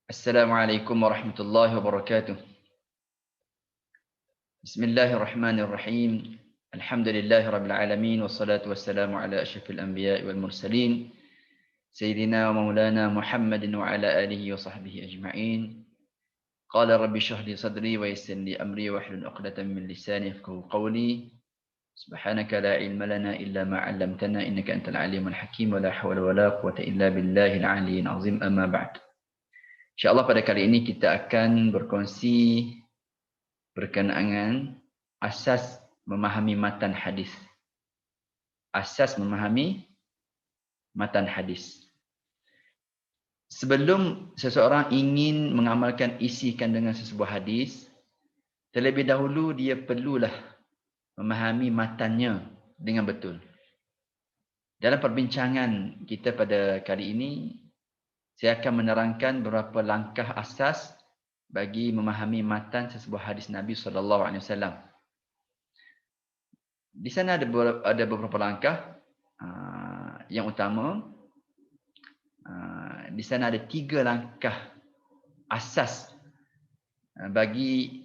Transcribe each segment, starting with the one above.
Assalamualaikum warahmatullahi wabarakatuh. Bismillahirrahmanirrahim. Alhamdulillahi rabbil alamin wassalatu wassalamu ala asyrafil anbiya'i wal mursalin sayyidina wa maulana Muhammadin wa ala alihi wa sahbihi ajma'in. Qala rabbi shrah li sadri wa yassir li amri wa hlul 'uqdatam min lisani yafqahu qawli. Subhanaka la ilma lana illa ma 'allamtana innaka antal alimul hakim wa la hawla wa la quwwata illa billahil 'aliyyil 'azim. Amma ba'd. InsyaAllah pada kali ini kita akan berkongsi berkenaan asas memahami matan hadis. Asas memahami matan hadis. Sebelum seseorang ingin mengamalkan isi kandungan sesebuah hadis, terlebih dahulu dia perlulah memahami matannya dengan betul. Dalam perbincangan kita pada kali ini, saya akan menerangkan beberapa langkah asas bagi memahami matan sesebuah hadis Nabi SAW. Di sana ada beberapa langkah. Yang utama, di sana ada 3 langkah asas bagi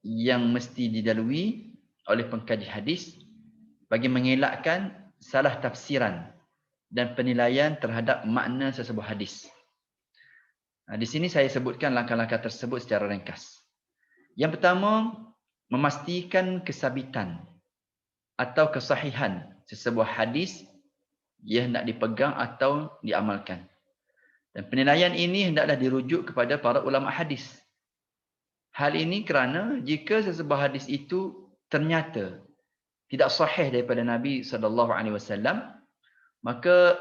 yang mesti dilalui oleh pengkaji hadis bagi mengelakkan salah tafsiran dan penilaian terhadap makna sesebuah hadis. Di sini saya sebutkan langkah-langkah tersebut secara ringkas. Yang pertama, memastikan kesabitan atau kesahihan sesebuah hadis yang hendak dipegang atau diamalkan. Dan penilaian ini hendaklah dirujuk kepada para ulama hadis. Hal ini kerana jika sesebuah hadis itu ternyata tidak sahih daripada Nabi SAW, maka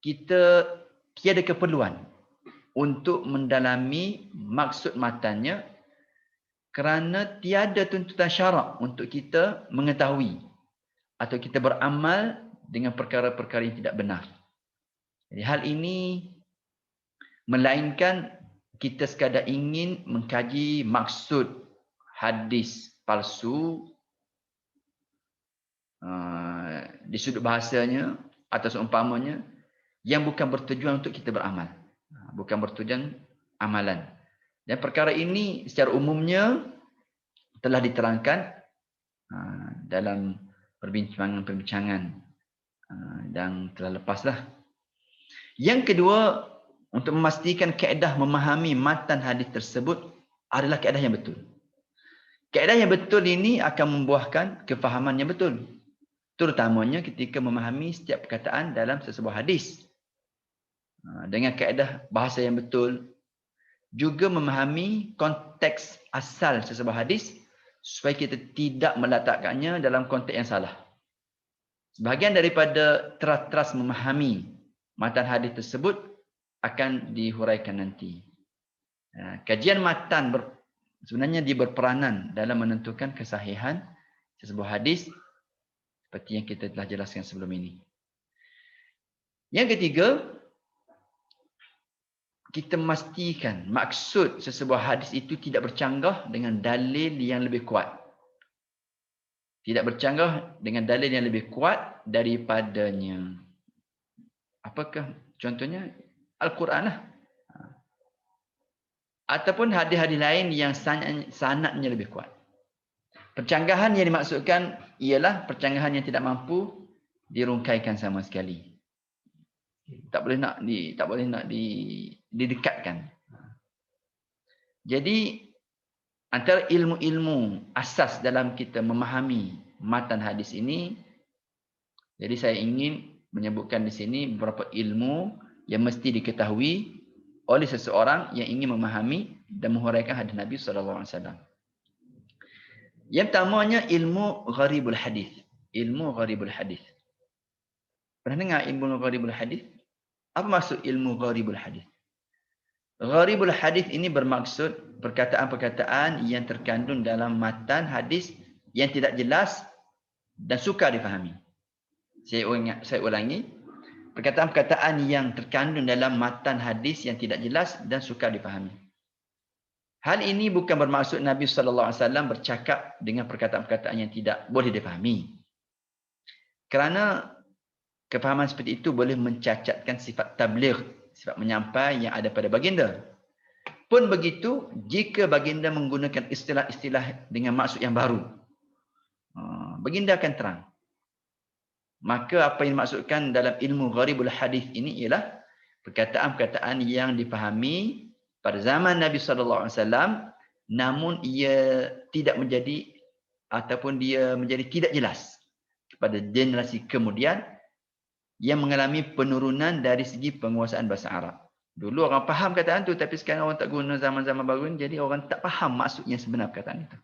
kita tiada keperluan untuk mendalami maksud matannya kerana tiada tuntutan syarak untuk kita mengetahui atau kita beramal dengan perkara-perkara yang tidak benar. Jadi hal ini melainkan kita sekadar ingin mengkaji maksud hadis palsu di sudut bahasanya atau seumpamanya yang bukan bertujuan untuk kita beramal. Bukan bertujuan amalan. Dan perkara ini secara umumnya telah diterangkan dalam perbincangan-perbincangan dan telah lepaslah. Yang kedua, untuk memastikan kaedah memahami matan hadis tersebut adalah kaedah yang betul. Kaedah yang betul ini akan membuahkan kefahaman yang betul, terutamanya ketika memahami setiap perkataan dalam sesebuah hadis. Dengan kaedah bahasa yang betul, juga memahami konteks asal sesebuah hadis supaya kita tidak meletakkannya dalam konteks yang salah. Sebahagian daripada teras memahami matan hadis tersebut akan dihuraikan nanti. Kajian matan sebenarnya dia berperanan dalam menentukan kesahihan sesebuah hadis seperti yang kita telah jelaskan sebelum ini. Yang ketiga, kita memastikan maksud sesebuah hadis itu tidak bercanggah dengan dalil yang lebih kuat. Tidak bercanggah dengan dalil yang lebih kuat daripadanya. Apakah contohnya? Al-Quran lah. Ataupun hadis-hadis lain yang sanadnya lebih kuat. Percanggahan yang dimaksudkan ialah percanggahan yang tidak mampu dirungkaikan sama sekali. Tak boleh nak didekatkan. Jadi antara ilmu-ilmu asas dalam kita memahami matan hadis ini, jadi saya ingin menyebutkan di sini beberapa ilmu yang mesti diketahui oleh seseorang yang ingin memahami dan menghuraikan hadis Nabi SAW. Yang pertamanya ilmu gharibul hadis. Ilmu gharibul hadis. Pernah dengar ilmu gharibul hadis? Apa maksud ilmu gharibul hadis? Gharibul hadis ini bermaksud perkataan-perkataan yang terkandung dalam matan hadis yang tidak jelas dan sukar difahami. Saya ulangi. Perkataan-perkataan yang terkandung dalam matan hadis yang tidak jelas dan sukar difahami. Hal ini bukan bermaksud Nabi SAW bercakap dengan perkataan-perkataan yang tidak boleh difahami. Kerana kefahaman seperti itu boleh mencacatkan sifat tabligh, sifat menyampai yang ada pada baginda. Pun begitu, jika baginda menggunakan istilah-istilah dengan maksud yang baru, baginda akan terang. Maka apa yang dimaksudkan dalam ilmu gharibul hadis ini ialah perkataan-perkataan yang dipahami pada zaman Nabi SAW, namun ia tidak menjadi ataupun dia menjadi tidak jelas kepada generasi kemudian yang mengalami penurunan dari segi penguasaan bahasa Arab. Dulu orang faham kataan tu, tapi sekarang orang tak guna zaman-zaman baru ni, jadi orang tak faham maksudnya sebenar perkataan itu.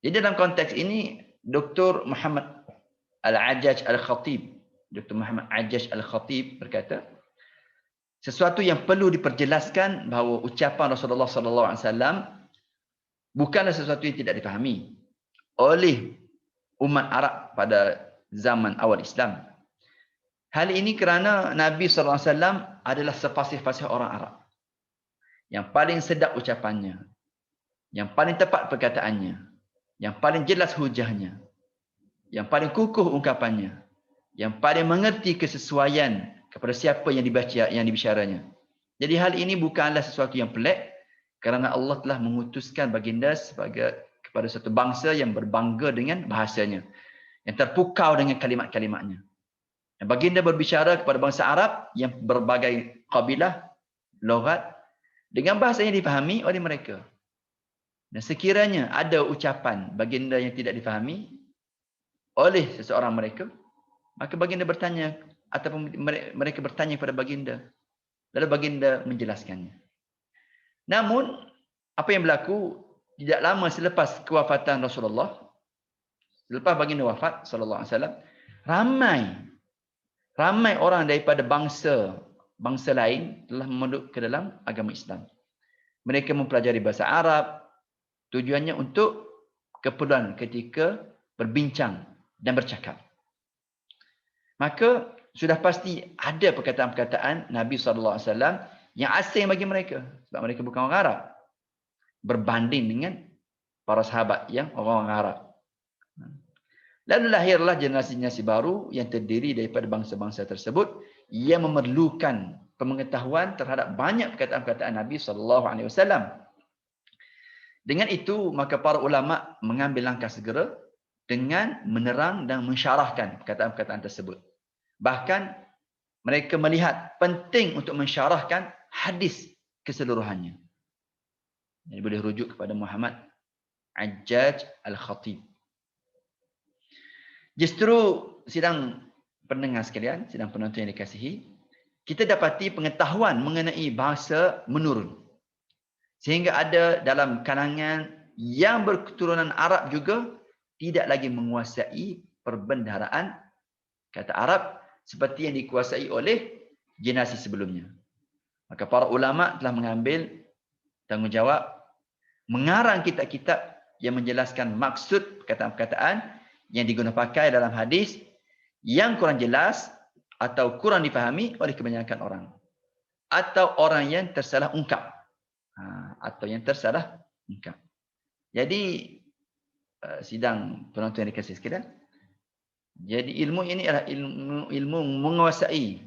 Jadi dalam konteks ini, Dr. Muhammad Al-Ajjaj Al-Khatib, Dr. Muhammad Ajjaj Al-Khatib berkata, sesuatu yang perlu diperjelaskan bahawa ucapan Rasulullah SAW bukanlah sesuatu yang tidak difahami oleh umat Arab pada zaman awal Islam. Hal ini kerana Nabi SAW adalah sefasih-fasih orang Arab. Yang paling sedap ucapannya, yang paling tepat perkataannya, yang paling jelas hujahnya, yang paling kukuh ungkapannya, yang paling mengerti kesesuaian kepada siapa yang dibaca, yang dibicaranya. Jadi hal ini bukanlah sesuatu yang pelik kerana Allah telah mengutuskan baginda kepada satu bangsa yang berbangga dengan bahasanya, yang terpukau dengan kalimat-kalimatnya. Dan baginda berbicara kepada bangsa Arab yang berbagai kabilah, logat, dengan bahasa yang difahami oleh mereka. Dan sekiranya ada ucapan baginda yang tidak difahami oleh seseorang mereka, maka baginda bertanya, ataupun mereka bertanya kepada baginda, lalu baginda menjelaskannya. Namun, apa yang berlaku tidak lama selepas kewafatan Rasulullah, selepas baginda wafat sallallahu alaihi wasallam, ramai orang daripada bangsa lain telah memeluk ke dalam agama Islam. Mereka mempelajari bahasa Arab, tujuannya untuk keperluan ketika berbincang dan bercakap. Maka sudah pasti ada perkataan-perkataan Nabi SAW yang asing bagi mereka, sebab mereka bukan orang Arab, berbanding dengan para sahabat yang orang Arab. Lalu lahirlah generasi-generasi baru yang terdiri daripada bangsa-bangsa tersebut yang memerlukan pengetahuan terhadap banyak perkataan-perkataan Nabi SAW. Dengan itu, maka para ulama mengambil langkah segera dengan menerang dan mensyarahkan perkataan-perkataan tersebut. Bahkan mereka melihat penting untuk mensyarahkan hadis keseluruhannya. Jadi boleh rujuk kepada Muhammad Ajjaj Al-Khatib. Justru sidang pendengar sekalian, sidang penonton yang dikasihi, kita dapati pengetahuan mengenai bahasa menurun. Sehingga ada dalam kalangan yang berketurunan Arab juga tidak lagi menguasai perbendaharaan kata Arab seperti yang dikuasai oleh generasi sebelumnya. Maka para ulama telah mengambil tanggungjawab mengarang kitab-kitab yang menjelaskan maksud perkataan-perkataan yang digunakan pakai dalam hadis yang kurang jelas atau kurang difahami oleh kebanyakan orang, atau orang yang tersalah ungkap, Jadi sidang penonton yang dikasihi sekalian, jadi ilmu ini adalah ilmu menguasai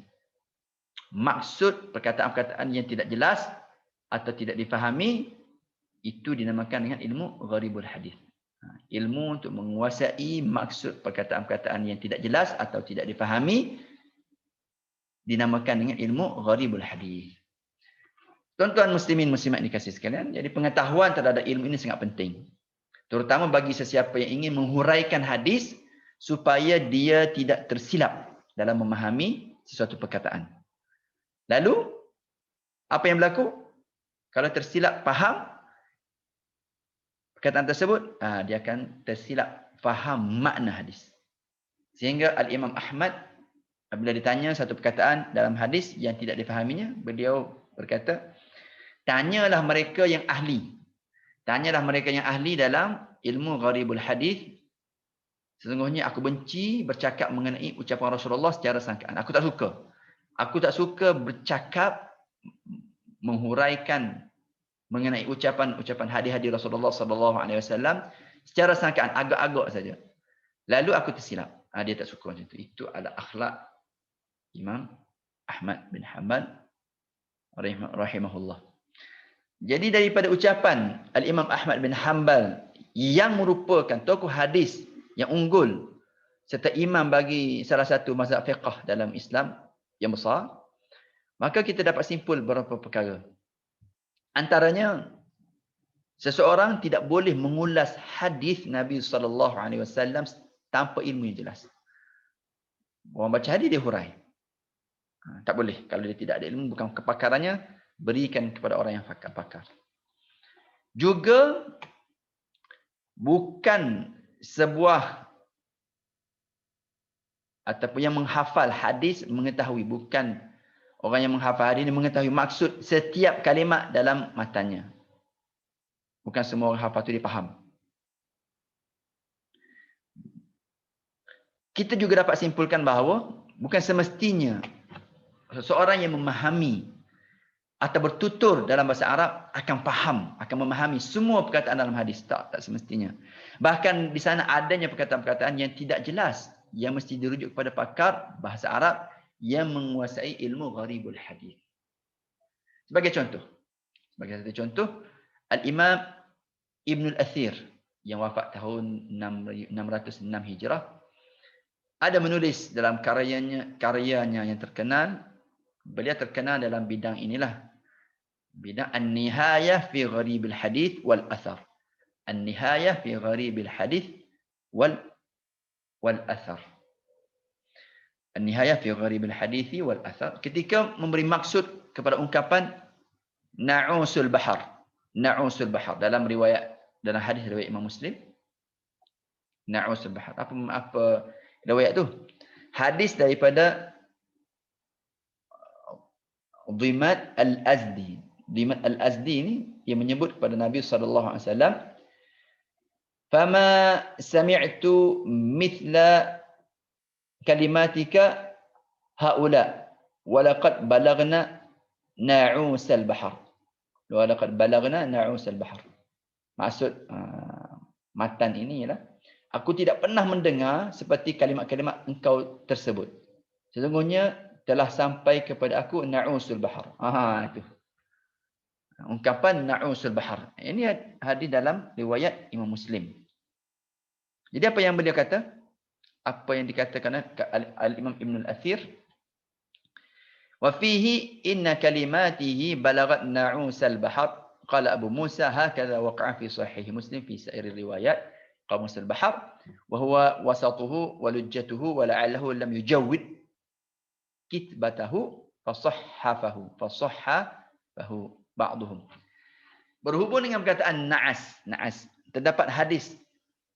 maksud perkataan-perkataan yang tidak jelas atau tidak difahami. Itu dinamakan dengan ilmu gharibul hadis. Ilmu untuk menguasai maksud perkataan-perkataan yang tidak jelas atau tidak difahami dinamakan dengan ilmu gharibul hadis. Tuan-tuan muslimin muslimat dikasihi sekalian, jadi pengetahuan terhadap ilmu ini sangat penting. Terutama bagi sesiapa yang ingin menghuraikan hadis supaya dia tidak tersilap dalam memahami sesuatu perkataan. Lalu, apa yang berlaku? Kalau tersilap faham perkataan tersebut, dia akan tersilap faham makna hadis. Sehingga Al-Imam Ahmad, apabila ditanya satu perkataan dalam hadis yang tidak difahaminya, beliau berkata, tanyalah mereka yang ahli. Tanyalah mereka yang ahli dalam ilmu gharibul hadis. Sesungguhnya aku benci bercakap mengenai ucapan Rasulullah secara sangkaan. Aku tak suka. Aku tak suka bercakap menghuraikan mengenai ucapan-ucapan hadis-hadis Rasulullah SAW secara sangkaan, agak-agak saja. Lalu aku tersilap. Dia tak suka macam itu. Itu adalah akhlak Imam Ahmad bin Hanbal rahimahullah. Jadi daripada ucapan Al-Imam Ahmad bin Hanbal yang merupakan tokoh hadis yang unggul serta imam bagi salah satu mazhab fiqh dalam Islam yang besar, maka kita dapat simpul beberapa perkara. Antaranya, seseorang tidak boleh mengulas hadis Nabi SAW tanpa ilmu yang jelas. Orang baca hadis dia hurai. Tak boleh. Kalau dia tidak ada ilmu, bukan kepakarannya, berikan kepada orang yang pakar. Juga bukan sebuah ataupun yang menghafal hadis mengetahui, bukan orang yang menghafal hadis ini mengetahui maksud setiap kalimat dalam matanya. Bukan semua orang hafal itu dia faham. Kita juga dapat simpulkan bahawa bukan semestinya seseorang yang memahami atau bertutur dalam bahasa Arab akan faham, akan memahami semua perkataan dalam hadis. Tak semestinya. Bahkan di sana adanya perkataan-perkataan yang tidak jelas, yang mesti dirujuk kepada pakar bahasa Arab yang menguasai ilmu gharibul hadis. Sebagai satu contoh, Al-Imam Ibn Al-Athir yang wafat tahun 606 Hijrah ada menulis dalam karyanya yang terkenal. Beliau terkenal dalam bidang inilah, bidang An-Nihayah fi Gharibil Hadith wal Athar. An-Nihayah fi Gharibil Hadith wal Athar. An-Nihayah fi Gharibil Hadith wal Athar. Ketika memberi maksud kepada ungkapan Na'usul Bahar. Na'usul Bahar dalam hadis riwayat Imam Muslim. Na'usul Bahar. Apa riwayat tu? Hadis daripada Dhimad Al-Azdi. Dhimad Al-Azdi ni yang menyebut kepada Nabi SAW, "Fama sami'tu mithla kalimatika haula wa laqad balagna na'usal bahr." Wa laqad balagna na'usal bahr. Maksud matan ini ialah, aku tidak pernah mendengar seperti kalimat-kalimat engkau tersebut. Sesungguhnya telah sampai kepada aku na'usul bahr. Itu. Ungkapan na'usul bahr. Ini hadis dalam riwayat Imam Muslim. Jadi apa yang beliau kata? Apa yang dikatakan Al-Imam Ibn Al-Athir? Wa fihi inna kalimatihi balagat na'usal bahr. Qala Abu Musa hakadha waqa'a fi sahih Muslim fi sa'ir riwayat qamus al-bahr wa huwa wasatuhu wa lujjatuhu wa la'allahu lam yujawwid kitbatahu fasahhafahu ba'duhum. Berhubung dengan perkataan na'as terdapat hadis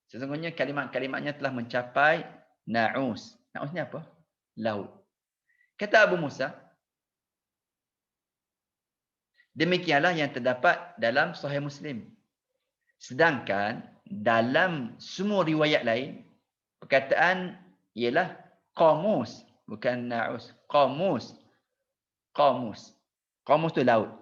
sesungguhnya kalimat-kalimatnya telah mencapai na'us. Na'us ni apa? Laut. Kata Abu Musa, demikianlah yang terdapat dalam Sahih Muslim. Sedangkan dalam semua riwayat lain perkataan ialah qamus, bukan na'us. Qamus tu laut.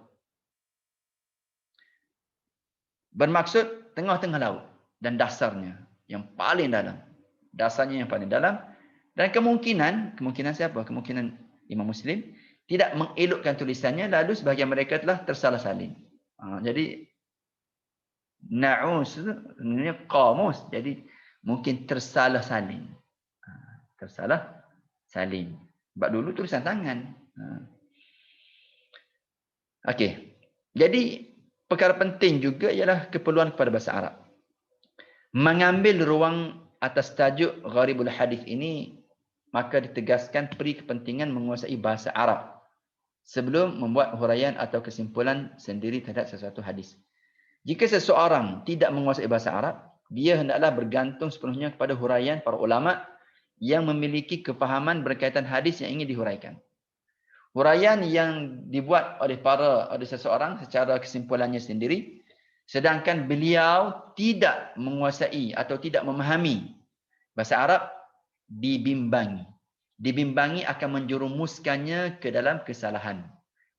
Bermaksud tengah-tengah laut dan dasarnya yang paling dalam. Dasarnya yang paling dalam, dan kemungkinan siapa? Kemungkinan Imam Muslim tidak mengelokkan tulisannya, lalu sebahagian mereka telah tersalah salin. Jadi na'us sebenarnya qamus, jadi mungkin tersalah salin. Tersalah salin. Sebab dulu tulisan tangan. Okey. Jadi perkara penting juga ialah keperluan kepada bahasa Arab. Mengambil ruang atas tajuk Gharibul Hadis ini, maka ditegaskan peri kepentingan menguasai bahasa Arab sebelum membuat huraian atau kesimpulan sendiri terhadap sesuatu hadis. Jika seseorang tidak menguasai bahasa Arab, dia hendaklah bergantung sepenuhnya kepada huraian para ulama yang memiliki kefahaman berkaitan hadis yang ingin dihuraikan. Huraian yang dibuat oleh seseorang secara kesimpulannya sendiri, sedangkan beliau tidak menguasai atau tidak memahami bahasa Arab, dibimbangi. Dibimbangi akan menjerumuskannya ke dalam kesalahan.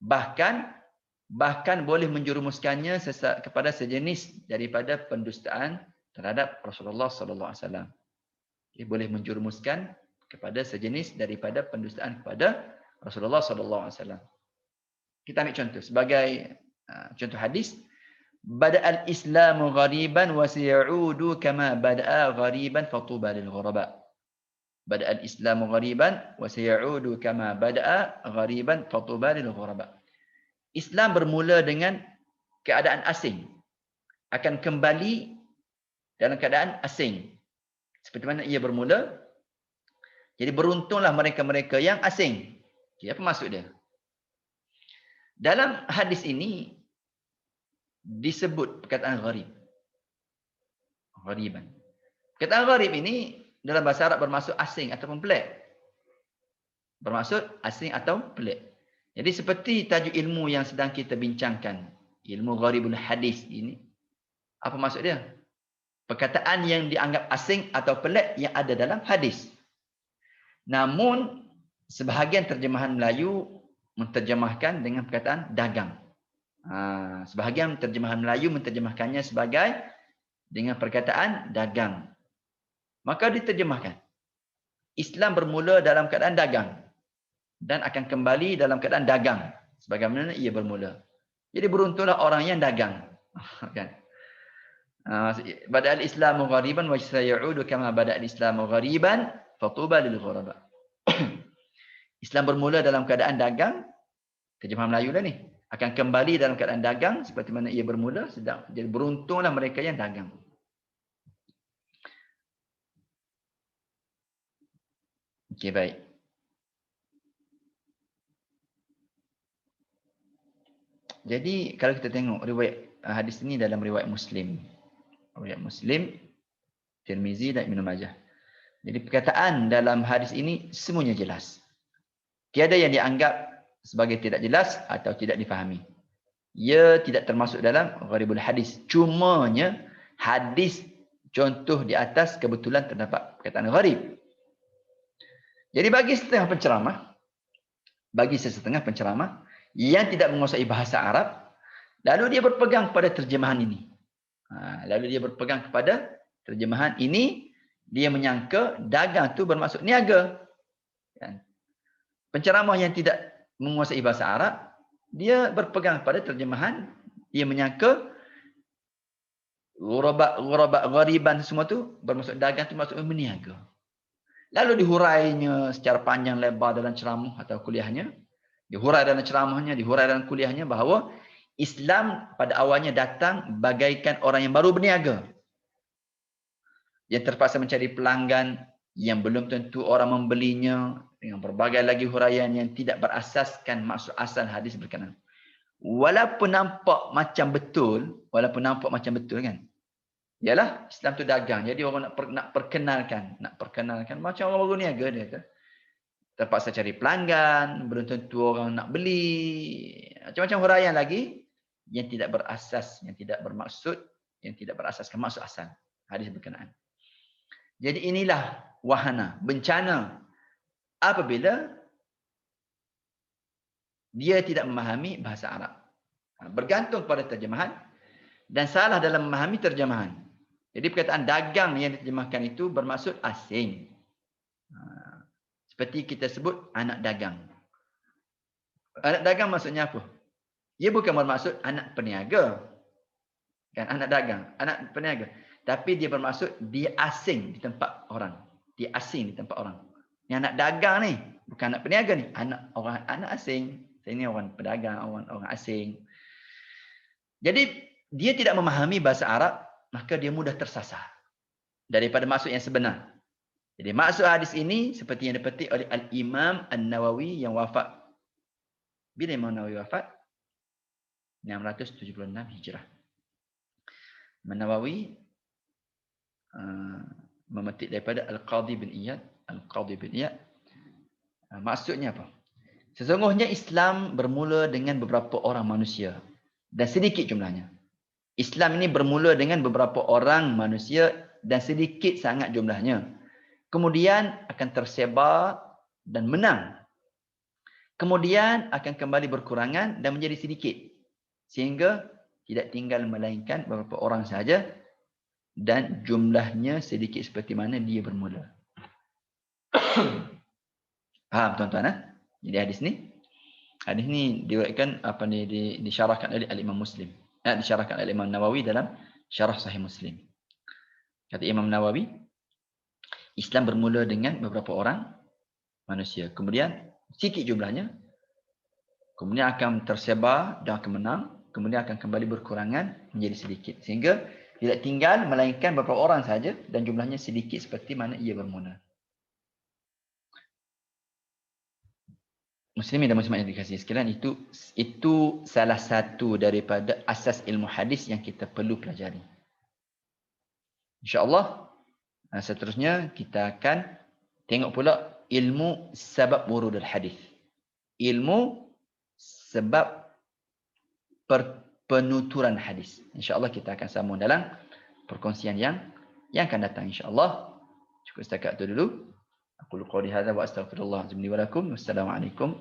Bahkan boleh menjerumuskannya kepada sejenis daripada pendustaan terhadap Rasulullah sallallahu alaihi wasallam. Dia boleh menjerumuskan kepada sejenis daripada pendustaan kepada Rasulullah sallallahu alaihi wasallam. Kita ambil contoh sebagai contoh hadis, bada'al islamu ghariban wa sayaudu kama bada'a ghariban fatuba lil ghuraba. Bada'al islamu ghariban wa sayaudu kama bada'a ghariban fatuba lil ghuraba. Islam bermula dengan keadaan asing, akan kembali dalam keadaan asing seperti mana ia bermula. Jadi beruntunglah mereka-mereka yang asing. Okay, apa maksud dia? Dalam hadis ini disebut perkataan gharib. Ghariban. Perkataan gharib ini dalam bahasa Arab bermaksud asing ataupun pelik. Bermaksud asing atau pelik. Jadi seperti tajuk ilmu yang sedang kita bincangkan, ilmu gharibul hadis ini, apa maksud dia? Perkataan yang dianggap asing atau pelik yang ada dalam hadis. Namun sebahagian terjemahan Melayu menterjemahkan dengan perkataan dagang. Sebahagian terjemahan Melayu menterjemahkannya sebagai dengan perkataan dagang. Maka diterjemahkan, Islam bermula dalam keadaan dagang dan akan kembali dalam keadaan dagang sebagaimana ia bermula. Jadi beruntunglah orang yang dagang. Kan? Bada'al islamu ghariban wa sayaudu kama bada'al islamu ghariban fatuba lil ghuraba. Islam bermula dalam keadaan dagang, terjemahan Melayu lah ni, akan kembali dalam keadaan dagang seperti mana ia bermula. Jadi beruntunglah mereka yang dagang. Okey, baik. Jadi kalau kita tengok riwayat hadis ini dalam riwayat Muslim. Riwayat Muslim, Tirmizi dan Ibnu Majah. Jadi perkataan dalam hadis ini semuanya jelas. Tiada yang dianggap sebagai tidak jelas atau tidak difahami. Ia tidak termasuk dalam gharibul hadis. Cumanya hadis contoh di atas kebetulan terdapat perkataan gharib. Jadi bagi sesetengah penceramah yang tidak menguasai bahasa Arab, lalu dia berpegang kepada terjemahan ini. Dia menyangka dagang itu bermaksud niaga. Penceramah yang tidak menguasai bahasa Arab, dia berpegang pada terjemahan, dia menyangka ghariban semua tu bermaksud dagang tu maksud berniaga. Lalu dihurainya secara panjang lebar dalam ceramah atau kuliahnya, dihurai dalam ceramahnya, dihurai dalam kuliahnya bahawa Islam pada awalnya datang bagaikan orang yang baru berniaga, yang terpaksa mencari pelanggan yang belum tentu orang membelinya, dengan berbagai lagi huraian yang tidak berasaskan maksud asal hadis berkenaan. Walaupun nampak macam betul kan. Yalah, Islam tu dagang. Jadi orang nak perkenalkan macam orang baru niaga dia tu. Terpaksa cari pelanggan, belum tentu orang nak beli. Macam-macam huraian lagi yang tidak berasas, yang tidak bermaksud, yang tidak berasaskan maksud asal hadis berkenaan. Jadi inilah wahana, bencana apabila dia tidak memahami bahasa Arab. Bergantung pada terjemahan dan salah dalam memahami terjemahan. Jadi perkataan dagang yang diterjemahkan itu bermaksud asing. Seperti kita sebut anak dagang. Anak dagang maksudnya apa? Ia bukan bermaksud anak peniaga. Kan anak dagang, anak peniaga. Tapi dia bermaksud dia asing di tempat orang. Dia asing di tempat orang. Yang anak dagang ni, bukan anak peniaga ni, anak asing. Ini orang pedagang, orang asing. Jadi dia tidak memahami bahasa Arab, maka dia mudah tersasar daripada maksud yang sebenar. Jadi maksud hadis ini seperti yang dipetik oleh Al-Imam An-Nawawi yang wafat. Bila Imam Nawawi wafat? 676 Hijrah. Imam Nawawi memetik daripada Al-Qadhi bin Iyad. Maksudnya apa? Sesungguhnya Islam bermula dengan beberapa orang manusia dan sedikit jumlahnya. Islam ini bermula dengan beberapa orang manusia dan sedikit sangat jumlahnya. Kemudian akan tersebar dan menang. Kemudian akan kembali berkurangan dan menjadi sedikit. Sehingga tidak tinggal melainkan beberapa orang sahaja dan jumlahnya sedikit seperti mana dia bermula. Faham tuan-tuan? Jadi hadis ni diriwayatkan disyarahkan oleh Al-Imam Muslim. Disyarahkan oleh Imam Nawawi dalam Syarah Sahih Muslim. Kata Imam Nawawi, Islam bermula dengan beberapa orang manusia. Kemudian sikit jumlahnya, kemudian akan tersebar dan akan menang, kemudian akan kembali berkurangan menjadi sedikit. Sehingga tidak tinggal melainkan beberapa orang saja dan jumlahnya sedikit seperti mana ia bermula. Muslimin dan muslimat yang dikasihi sekalian, itu salah satu daripada asas ilmu hadis yang kita perlu pelajari. InsyaAllah, seterusnya kita akan tengok pula ilmu sebab wurudul hadis. Ilmu sebab penuturan hadis. InsyaAllah kita akan sambung dalam perkongsian yang akan datang insyaAllah. Cukup setakat itu dulu. Aku qouli hadza wa astaghfirullah azim li wa lakum. Wassalamualaikum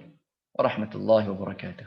warahmatullahi wabarakatuh.